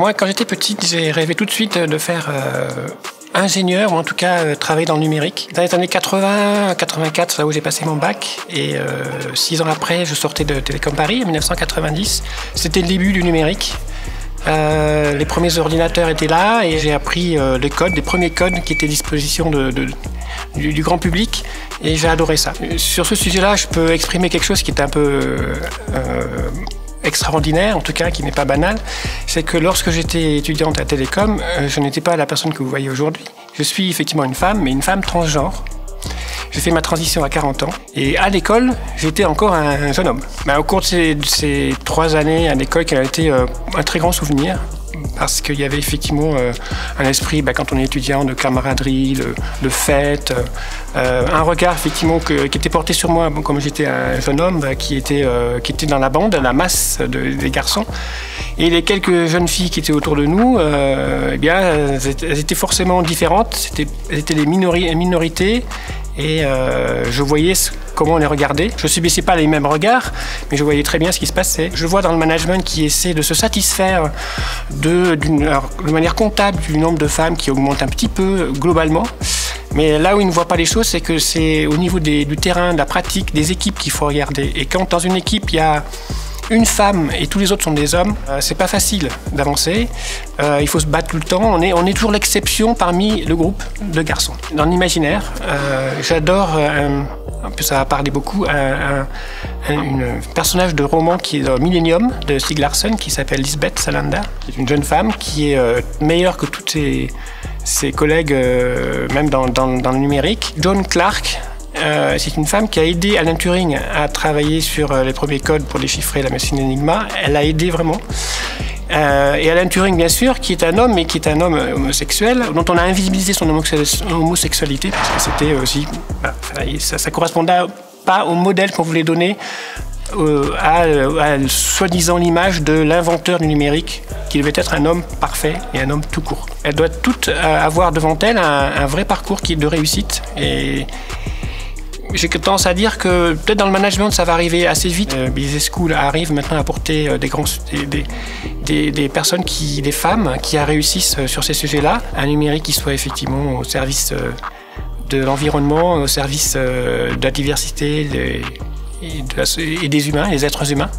Moi, quand j'étais petite, j'ai rêvé tout de suite de faire ingénieur, ou en tout cas travailler dans le numérique. Dans les années 80, 84, c'est là où j'ai passé mon bac. Et 6 ans après, je sortais de Télécom Paris, en 1990. C'était le début du numérique. Les premiers ordinateurs étaient là et j'ai appris les codes, les premiers codes qui étaient à disposition du grand public, et j'ai adoré ça. Sur ce sujet-là, je peux exprimer quelque chose qui est un peu extraordinaire, en tout cas qui n'est pas banal. C'est que lorsque j'étais étudiante à Télécom, je n'étais pas la personne que vous voyez aujourd'hui. Je suis effectivement une femme, mais une femme transgenre. J'ai fait ma transition à 40 ans et à l'école, j'étais encore un jeune homme. Au cours de ces 3 années à l'école, qui a été un très grand souvenir, parce qu'il y avait effectivement un esprit, quand on est étudiant, de camaraderie, de fête, un regard effectivement qui était porté sur moi, comme j'étais un jeune homme qui était dans la bande, la masse des garçons. Et les quelques jeunes filles qui étaient autour de nous, elles étaient forcément différentes, elles étaient des minorités. Et je voyais comment on les regardait. Je ne subissais pas les mêmes regards, mais je voyais très bien ce qui se passait. Je vois dans le management qui essaie de se satisfaire de manière comptable du nombre de femmes qui augmente un petit peu globalement. Mais là où ils ne voient pas les choses, c'est que c'est au niveau du terrain, de la pratique, des équipes qu'il faut regarder. Et quand dans une équipe, il y a une femme et tous les autres sont des hommes, c'est pas facile d'avancer. Il faut se battre tout le temps. On est toujours l'exception parmi le groupe de garçons. Dans l'imaginaire, j'adore, en plus ça va parler beaucoup, un personnage de roman qui est dans Millennium de Stieg Larsson, qui s'appelle Lisbeth Salander. C'est une jeune femme qui est meilleure que toutes ses collègues, même dans le numérique. Joan Clark. C'est une femme qui a aidé Alan Turing à travailler sur les premiers codes pour déchiffrer la machine Enigma. Elle a aidé vraiment. Et Alan Turing, bien sûr, qui est un homme, mais qui est un homme homosexuel, dont on a invisibilisé son homosexualité, parce que c'était aussi... ça correspondait pas au modèle qu'on voulait donner à soi-disant l'image de l'inventeur du numérique, qui devait être un homme parfait et un homme tout court. Elle doit toutes avoir devant elle un vrai parcours qui est de réussite. Et j'ai tendance à dire que peut-être dans le management ça va arriver assez vite. Business School arrive maintenant à porter des personnes, des femmes qui réussissent sur ces sujets-là. Un numérique qui soit effectivement au service de l'environnement, au service de la diversité et des humains, des êtres humains.